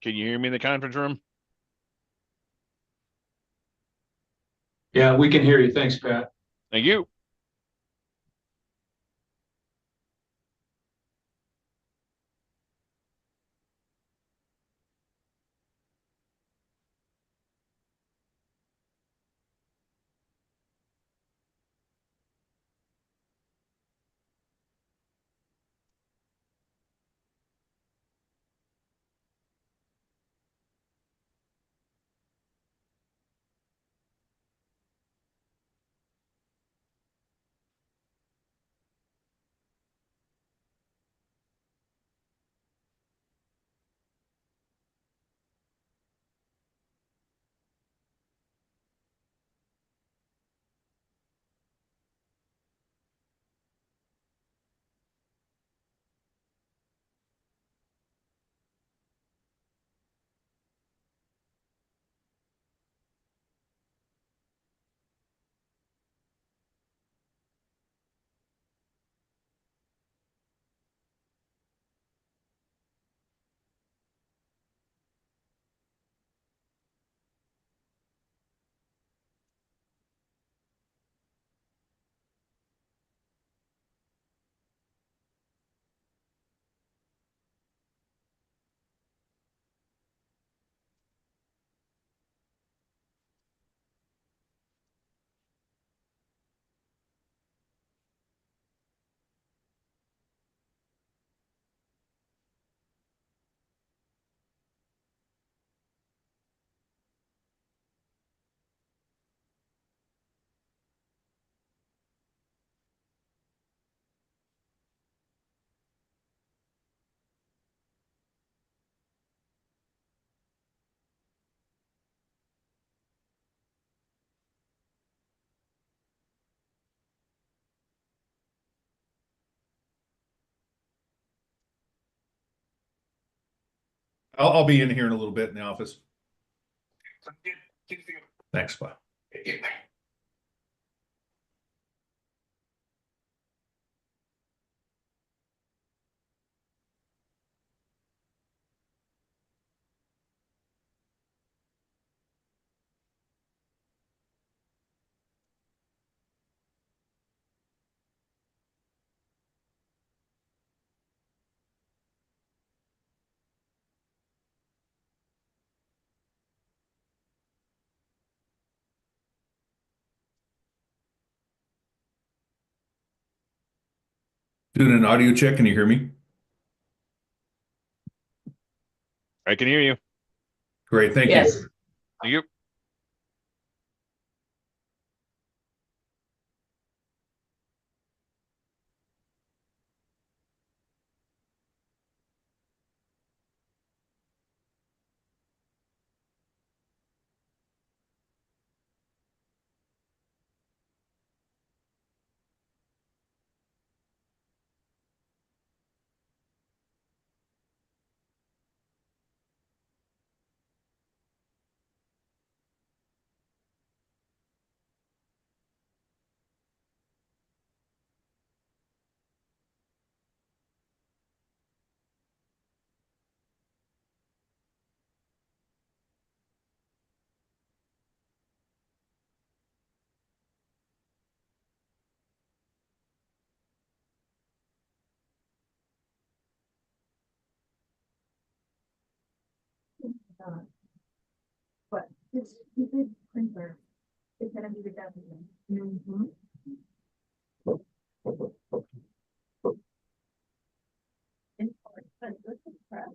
Can you hear me in the conference room? Yeah, we can hear you. Thanks, Pat. Thank you. I'll be in here in a little bit in the office. Thanks, bye. Doing an audio check. Can you hear me? I can hear you. Great. Thank Yes. you. Thank you. But his stupid printer is gonna be redundant. Mm-hmm. It's hard, but look at the press.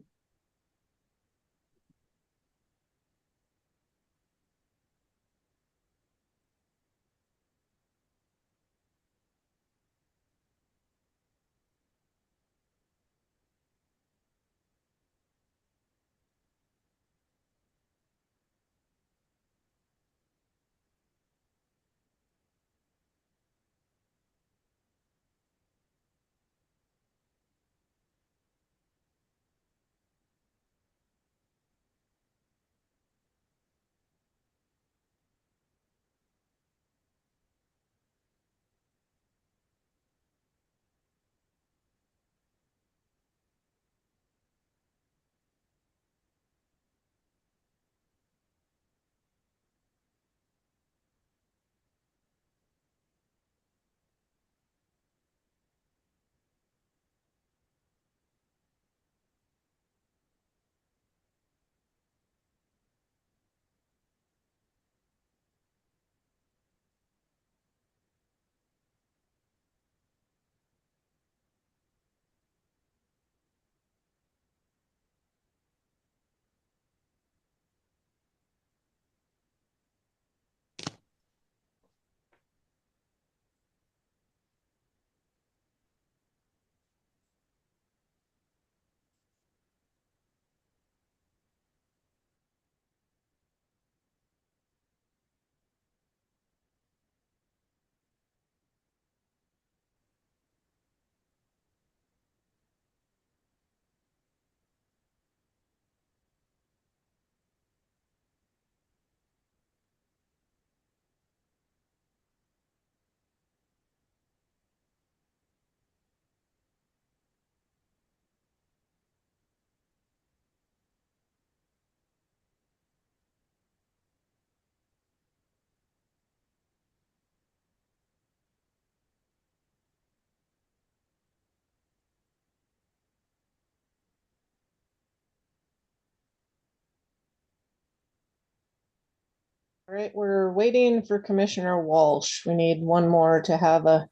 All right, we're waiting for Commissioner Walsh. We need one more to have a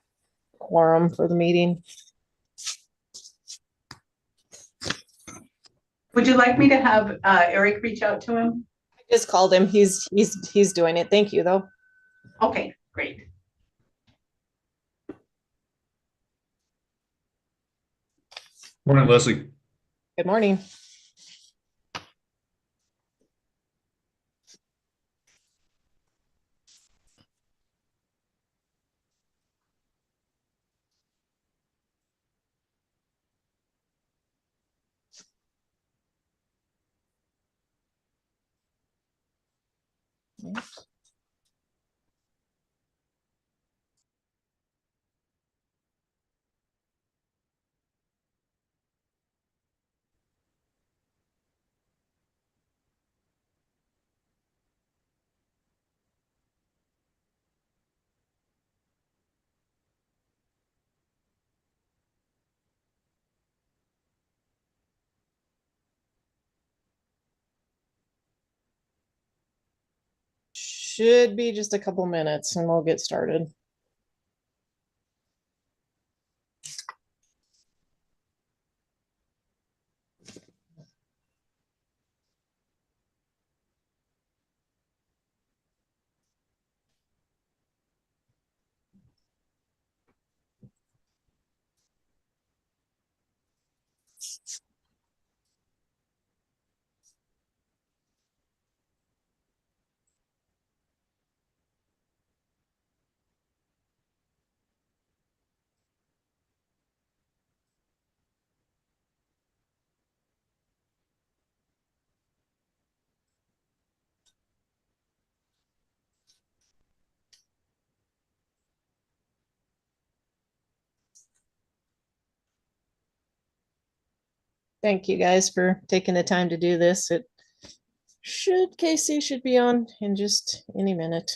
quorum for the meeting. Would you like me to have Eric reach out to him? I just called him. He's doing it. Thank you, though. Okay, great. Morning, Leslie. Good morning. Should be just a couple minutes and we'll get started. Thank you guys for taking the time to do this. Casey should be on in just any minute.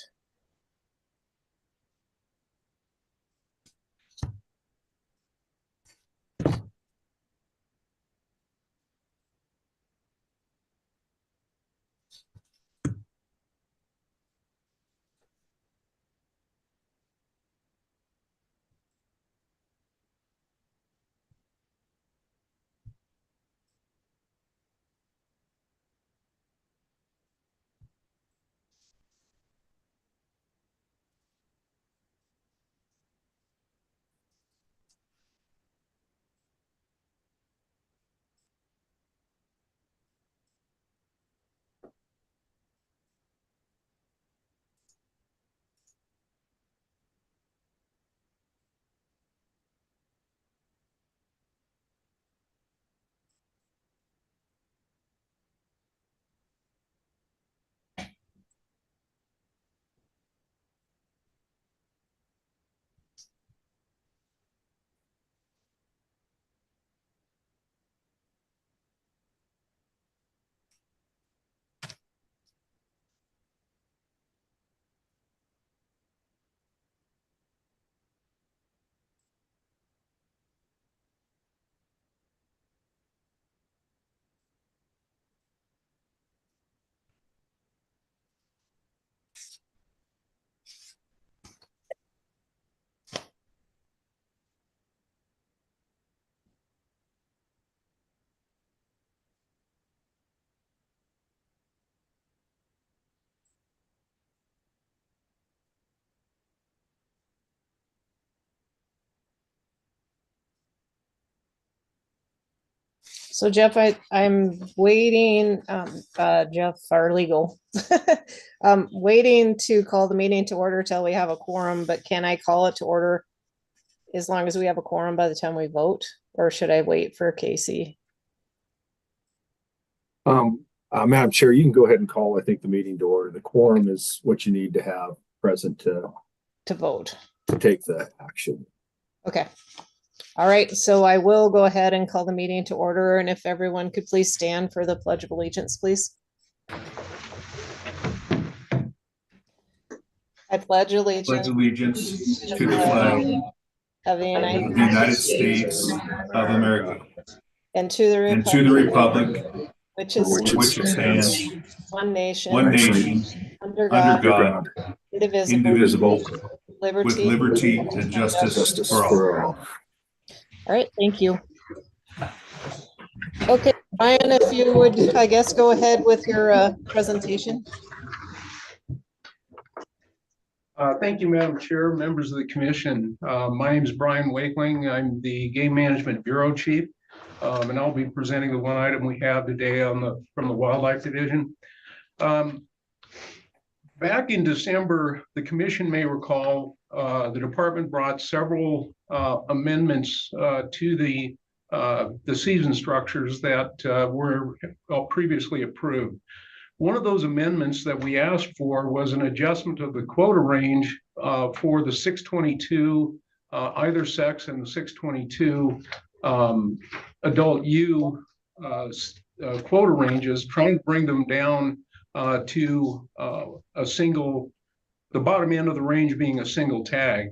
So Jeff, I'm waiting, Jeff, our legal. Waiting to call the meeting to order till we have a quorum, but can I call it to order as long as we have a quorum by the time we vote, or should I wait for Casey? Madam Chair, you can go ahead and call, I think, the meeting to order. The quorum is what you need to have present to vote. take the action. Okay. All right, so I will go ahead and call the meeting to order, and if everyone could please stand for the Pledge of Allegiance, please. I pledge Pledge allegiance allegiance to the flag of the of the United States of America and to the and to the republic which for which it which it stands, stands, one nation, one nation, under under God, God, indivisible, indivisible, with liberty. liberty and justice justice for all. for all. All right, thank you. Okay, Brian, if you would, I guess, go ahead with your presentation. Thank you, Madam Chair, members of the commission. My name is Brian Wakeling. I'm the Game Management Bureau Chief. And I'll be presenting the one item we have today from the Wildlife Division. Back in December, the commission may recall, the department brought several amendments to the season structures that were previously approved. One of those amendments that we asked for was an adjustment of the quota range for the 622 either sex and the 622 adult ewe quota ranges, trying to bring them down to a single, the bottom end of the range being a single tag.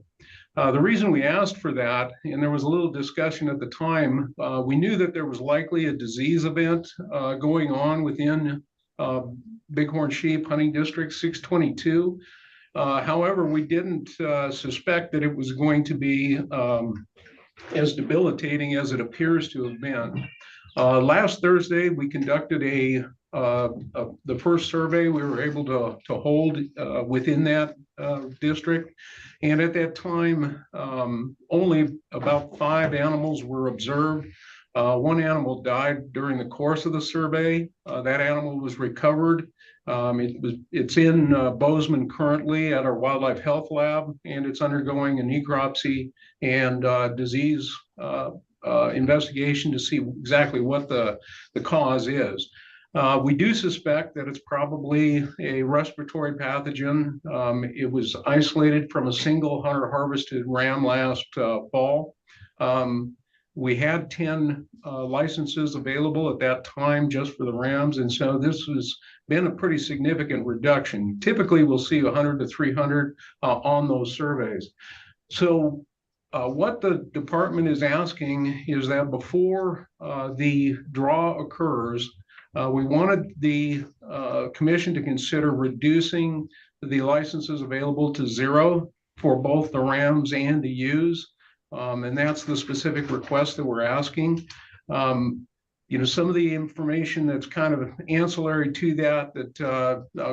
The reason we asked for that, and there was a little discussion at the time, we knew that there was likely a disease event going on within Bighorn Sheep Hunting District 622. However, we didn't suspect that it was going to be as debilitating as it appears to have been. Last Thursday, we conducted the first survey we were able to hold within that district. And at that time, only about 5 animals were observed. One animal died during the course of the survey. That animal was recovered. It's in Bozeman currently at our wildlife health lab, and it's undergoing a necropsy and disease investigation to see exactly what the cause is. We do suspect that it's probably a respiratory pathogen. It was isolated from a single hunter-harvested ram last fall. We had 10 licenses available at that time just for the rams, and so this has been a pretty significant reduction. Typically, we'll see 100 to 300 on those surveys. So what the department is asking is that before the draw occurs, we wanted the commission to consider reducing the licenses available to 0 for both the rams and the ewes. And that's the specific request that we're asking. You know, some of the information that's kind of ancillary to that,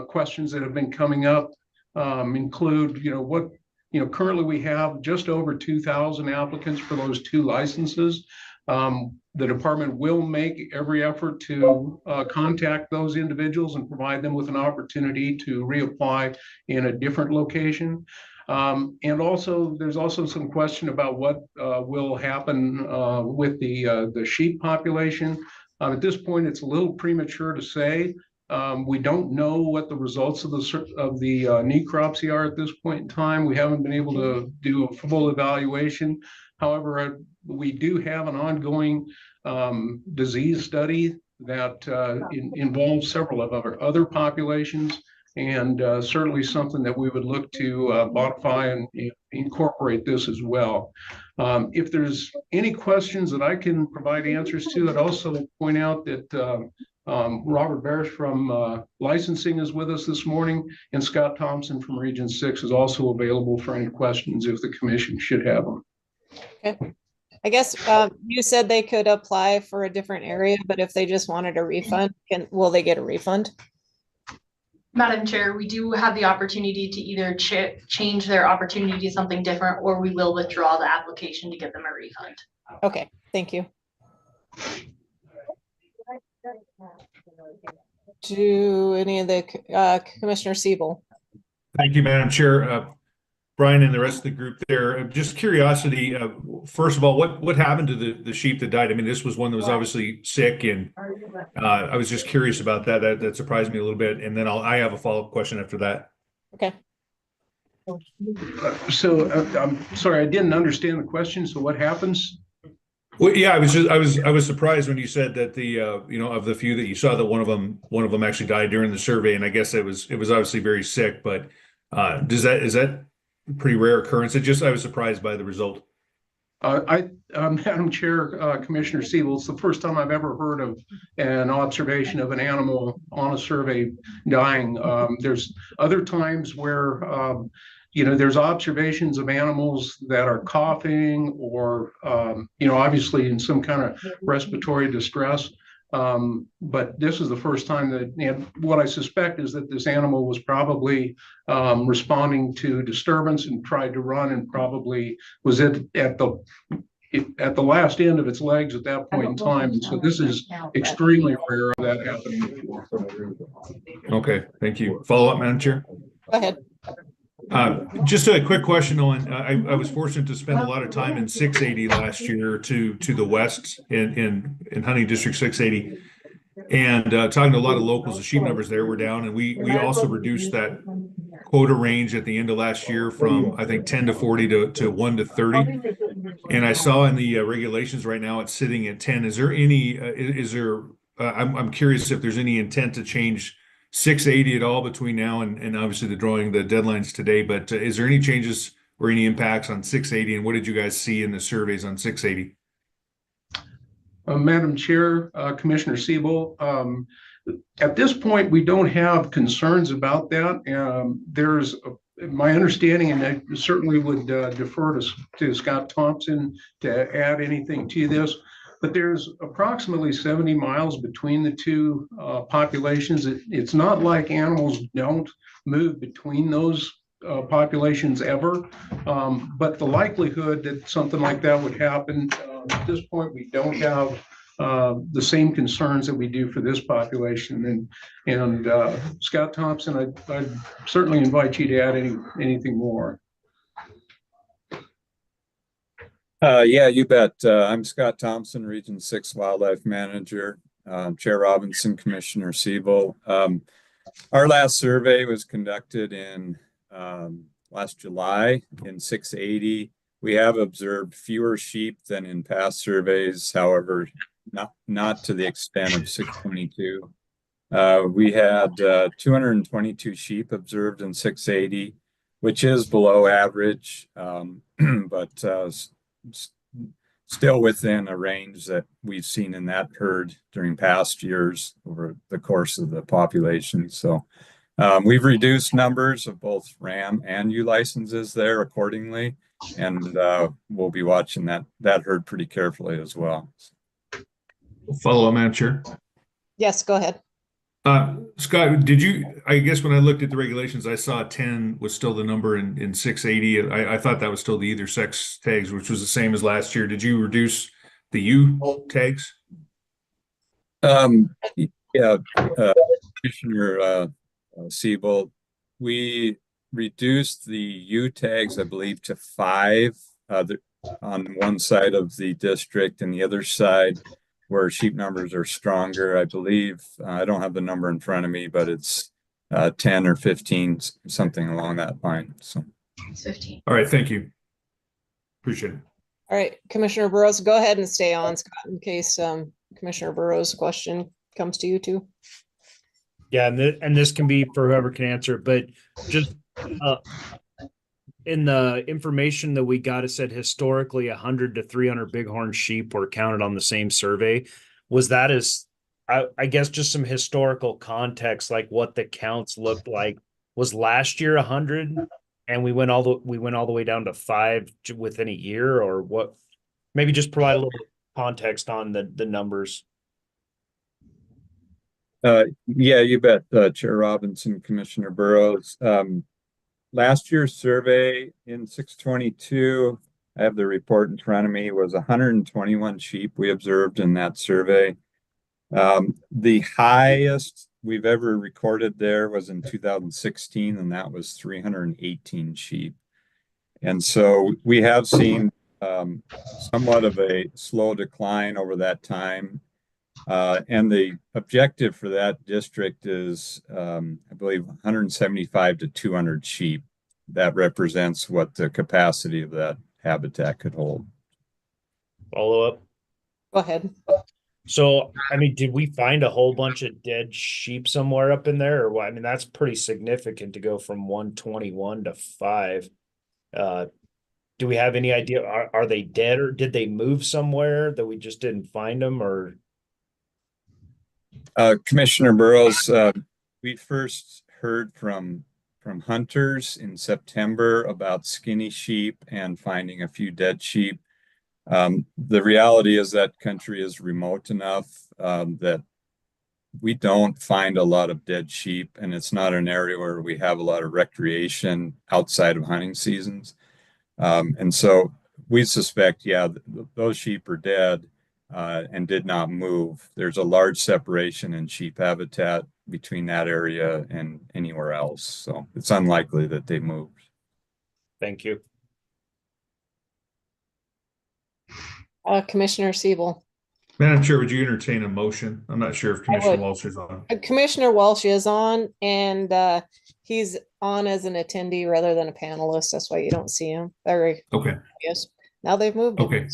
questions that have been coming up include, currently we have just over 2,000 applicants for those 2 licenses. The department will make every effort to contact those individuals and provide them with an opportunity to reapply in a different location. And also, there's also some question about what will happen with the sheep population. At this point, it's a little premature to say. We don't know what the results of the necropsy are at this point in time. We haven't been able to do a full evaluation. However, we do have an ongoing disease study that involves several of our other populations, and certainly something that we would look to modify and incorporate this as well. If there's any questions that I can provide answers to, I'd also point out that Robert Barish from licensing is with us this morning, and Scott Thompson from Region 6 is also available for any questions if the commission should have them. Okay. I guess you said they could apply for a different area, but if they just wanted a refund, will they get a refund? Madam Chair, we do have the opportunity to either change their opportunity to something different, or we will withdraw the application to give them a refund. Okay, thank you. To any of the Commissioner Siebel. Thank you, Madam Chair. Brian and the rest of the group there, just curiosity, first of all, what happened to the sheep that died? I mean, this was one that was obviously sick, and I was just curious about that. That surprised me a little bit. And then I have a follow-up question after that. Okay. So I'm sorry, I didn't understand the question. So what happens? Well, yeah, I was surprised when you said that of the few that you saw, that one of them actually died during the survey, and I guess it was obviously very sick. But is that pretty rare occurrence? I was surprised by the result. Madam Chair, Commissioner Siebel, it's the first time I've ever heard of an observation of an animal on a survey dying. There's other times where, there's observations of animals that are coughing or, obviously in some kind of respiratory distress. But this is the first time that, and what I suspect is that this animal was probably responding to disturbance and tried to run and probably was at the last end of its legs at that point in time. And so this is extremely rare of that happening before. Okay, thank you. Follow up, Madam Chair. Go ahead. Just a quick question on, I was fortunate to spend a lot of time in 680 last year to the west in hunting district 680. And talking to a lot of locals, the sheep numbers there were down, and we also reduced that quota range at the end of last year from, I think, 10 to 40 to 1 to 30. And I saw in the regulations right now it's sitting at 10. Is there any, I'm curious if there's any intent to change 680 at all between now and obviously the deadlines today, but is there any changes or any impacts on 680, and what did you guys see in the surveys on 680? Madam Chair, Commissioner Siebel, at this point, we don't have concerns about that. There's my understanding, and I certainly would defer to Scott Thompson to add anything to this, but there's approximately 70 miles between the two populations. It's not like animals don't move between those populations ever, but the likelihood that something like that would happen, at this point, we don't have the same concerns that we do for this population. And Scott Thompson, I'd certainly invite you to add anything more. Yeah, you bet. I'm Scott Thompson, Region 6 Wildlife Manager, Chair Robinson, Commissioner Siebel. Our last survey was conducted in last July in 680. We have observed fewer sheep than in past surveys, however, not to the extent of 622. We had 222 sheep observed in 680, which is below average, but still within a range that we've seen in that herd during past years over the course of the population. So we've reduced numbers of both RAM and ewe licenses there accordingly, and we'll be watching that herd pretty carefully as well. Follow up, Madam Chair. Yes, go ahead. Scott, I guess when I looked at the regulations, I saw 10 was still the number in 680. I thought that was still the either sex tags, which was the same as last year. Did you reduce the ewe tags? Yeah, Commissioner Siebel, we reduced the ewe tags, I believe, to 5 on one side of the district, and the other side where sheep numbers are stronger, I believe, I don't have the number in front of me, but it's 10 or 15, something along that line. So It's 15. All right, thank you. Appreciate it. All right, Commissioner Burrows, go ahead and stay on, Scott, in case Commissioner Burrows' question comes to you too. Yeah, and this can be for whoever can answer, but just in the information that we got, it said historically 100 to 300 bighorn sheep were counted on the same survey. Was that I guess just some historical context, like what the counts looked like? Was last year 100 and we went all the way down to 5 within a year, or what? Maybe just provide a little context on the numbers. Yeah, you bet, Chair Robinson, Commissioner Burrows. Last year's survey in 622, I have the report in front of me, was 121 sheep we observed in that survey. The highest we've ever recorded there was in 2016, and that was 318 sheep. And so we have seen somewhat of a slow decline over that time. And the objective for that district is, I believe, 175 to 200 sheep. That represents what the capacity of that habitat could hold. Follow up. Go ahead. So, I mean, did we find a whole bunch of dead sheep somewhere up in there, or what? I mean, that's pretty significant to go from 121 to 5. Do we have any idea? Are they dead or did they move somewhere that we just didn't find them or? Commissioner Burrows, we first heard from hunters in September about skinny sheep and finding a few dead sheep. The reality is that country is remote enough that we don't find a lot of dead sheep, and it's not an area where we have a lot of recreation outside of hunting seasons. And so we suspect, yeah, those sheep are dead and did not move. There's a large separation in sheep habitat between that area and anywhere else. So it's unlikely that they moved. Thank you. Commissioner Siebel. Madam Chair, would you entertain a motion? I'm not sure if Commissioner would. Walsh is on. Commissioner Walsh is on, and he's on as an attendee rather than a panelist. That's why you don't see him. Very Okay, yes. Now they've moved. him. okay.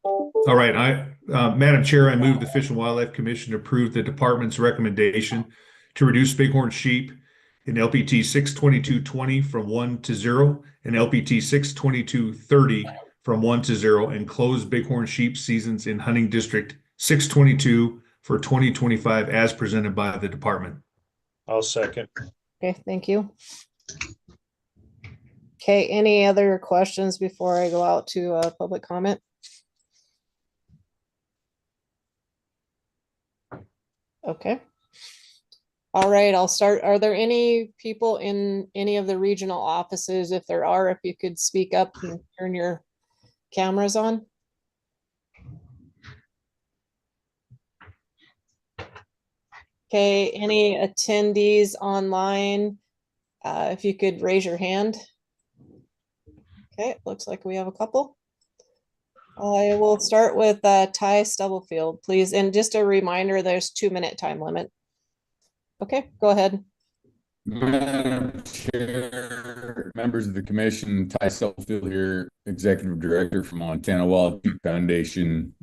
All right, Madam Chair, I move the Fish and Wildlife Commission approve the department's recommendation to reduce bighorn sheep in LPT 62220 from 1 to 0 and LPT 62230 from 1 to 0 and close bighorn sheep seasons in hunting district 622 for 2025 as presented by the department. I'll second. Okay, thank you. Okay, any other questions before I go out to public comment? Okay. All right, I'll start. Are there any people in any of the regional offices? If there are, if you could speak up and turn your cameras on. Okay, any attendees online? If you could raise your hand. Okay, it looks like we have a couple. I will start with Ty Stubblefield, please. And just a reminder, there's 2-minute time limit. Okay, go ahead. Madam Chair, members of the commission, Ty Stubblefield here, Executive Director for Montana Wild Sheep Foundation.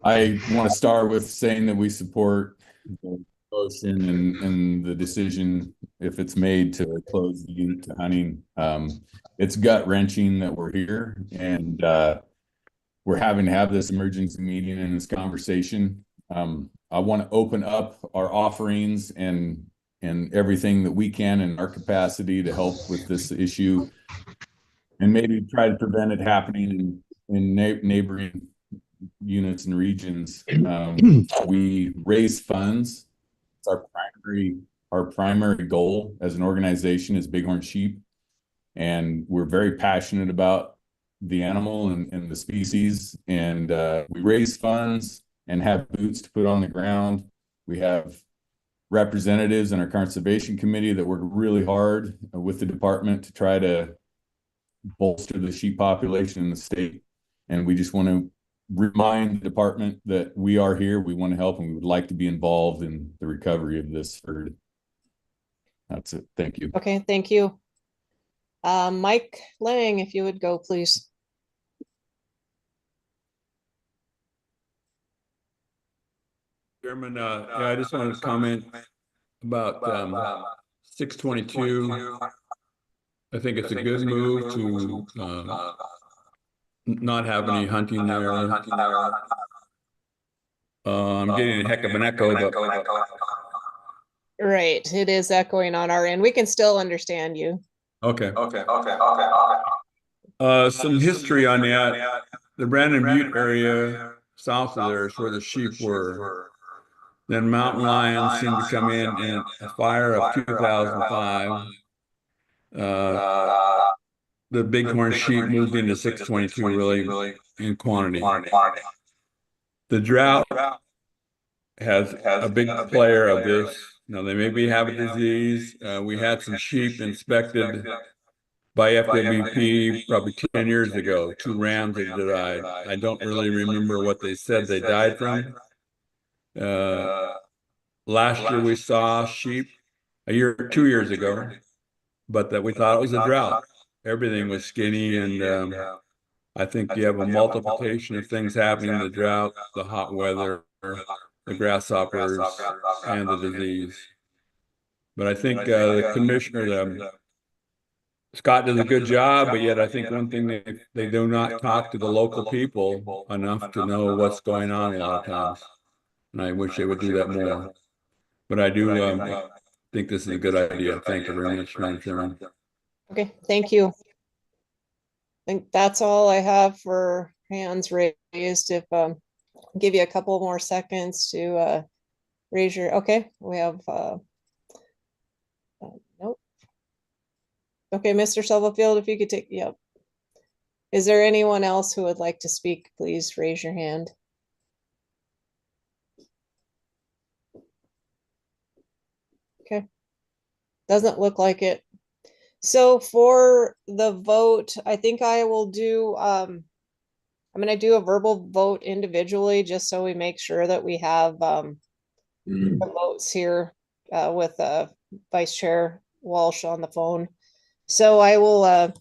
I want to start with saying that we support the motion and the decision, if it's made, to close the unit to hunting. It's gut wrenching that we're here and we're having to have this emergency meeting and this conversation. I want to open up our offerings and everything that we can in our capacity to help with this issue and maybe try to prevent it happening in neighboring units and regions. We raise funds. It's our primary goal as an organization is bighorn sheep. And we're very passionate about the animal and the species. And we raise funds and have boots to put on the ground. We have representatives in our conservation committee that work really hard with the department to try to bolster the sheep population in the state. And we just want to remind the department that we are here, we want to help, and we would like to be involved in the recovery of this herd. That's it. Thank you. Okay, thank you. Mike Lang, if you would go, please. Chairman, yeah, I just wanted to comment about 622. I think it's a good move to not have any hunting there. I'm getting a heck of an echo, but Right, it is echoing on our end. We can still understand you. okay. Some history on that. The Brandon Butte area south of there is where the sheep were. Then mountain lions seemed to come in a fire of 2005. The bighorn sheep moved into 622 really in quantity. The drought has a big player of this. Now, they maybe have a disease. We had some sheep inspected by FWP probably 10 years ago, 2 rams that died. I don't really remember what they said they died from. Last year we saw sheep 2 years ago, but that we thought it was a drought. Everything was skinny, and I think you have a multiplication of things happening: the drought, the hot weather, the grasshoppers, and the disease. But I think the commissioner, Scott does a good job, but yet I think one thing they do not talk to the local people enough to know what's going on a lot of times. And I wish they would do that more. But I do think this is a good idea. Thank you very much, Madam Chairman. Okay, thank you. I think that's all I have for hands raised. If give you a couple more seconds to raise your, okay, we have nope. Okay, Mr. Stubblefield, if you could take, yep. Is there anyone else who would like to speak? Please raise your hand. Okay. Doesn't look like it. So for the vote, I think I will do, I'm going to do a verbal vote individually, just so we make sure that we have the votes here with Vice Chair Walsh on the phone. So I will,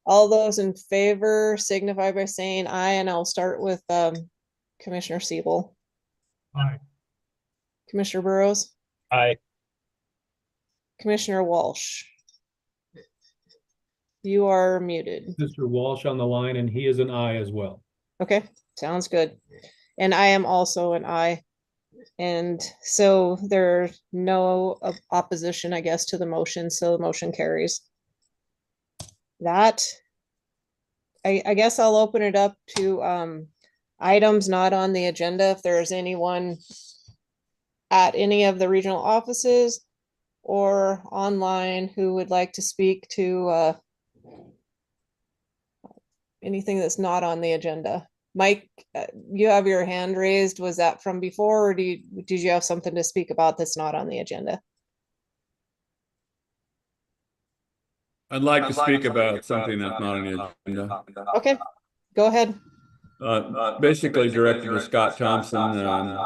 all those in favor signify by saying aye, and I'll start with Commissioner Siebel. Aye. Commissioner Burrows. Aye. Commissioner Walsh. You are muted. Mr. Walsh on the line, and he is an aye as well. Okay, sounds good. And I am also an aye. And so there's no opposition, I guess, to the motion, so the motion carries. That, I guess I'll open it up to items not on the agenda. If there's anyone at any of the regional offices or online who would like to speak to anything that's not on the agenda. Mike, you have your hand raised. Was that from before, or did you have something to speak about that's not on the agenda? I'd like to speak about something that's not on the agenda. Okay, go ahead. Basically directed to Scott Thompson.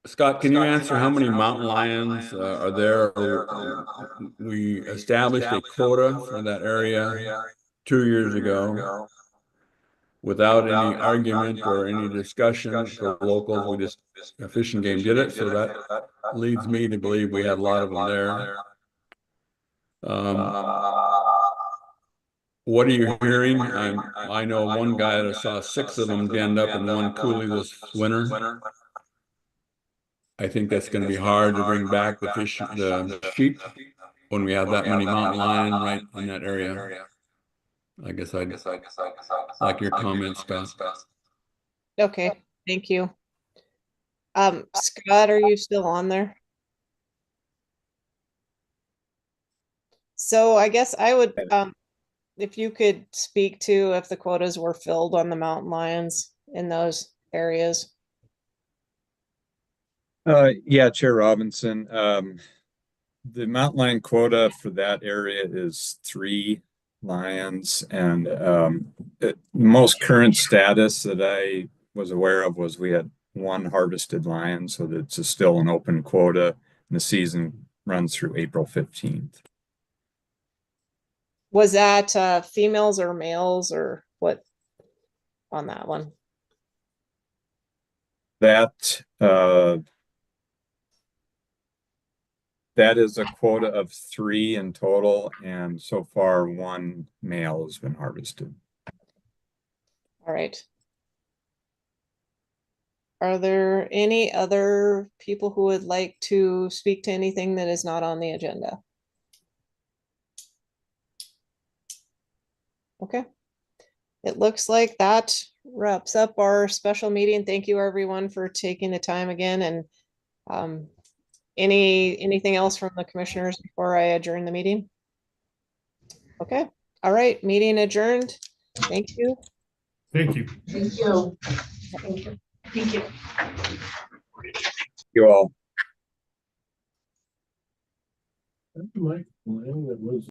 Scott, can you answer how many mountain lions are there? We established a quota for that area 2 years ago without any argument or any discussion for locals. We just, Fish and Game did it, so that leads me to believe we have a lot of them there. What are you hearing? I know one guy that saw 6 of them denned up in one coulee this winter. I think that's going to be hard to bring back the sheep when we have that many mountain lions right in that area. I guess I'd like your comments, Scott. Okay, thank you. Scott, are you still on there? So I guess I would, if you could speak to if the quotas were filled on the mountain lions in those areas. Yeah, Chair Robinson. The mountain lion quota for that area is 3 lions, and the most current status that I was aware of was we had 1 harvested lion, so that's still an open quota, and the season runs through April 15th. Was that females or males or what on that one? That that is a quota of 3 in total, and so far 1 male has been harvested. All right. Are there any other people who would like to speak to anything that is not on the agenda? Okay. It looks like that wraps up our special meeting. Thank you everyone for taking the time again, and anything else from the commissioners before I adjourn the meeting? Okay. All right. Meeting adjourned. Thank you. Thank you. Thank you. Thank you. Thank you. You all. Mike, that was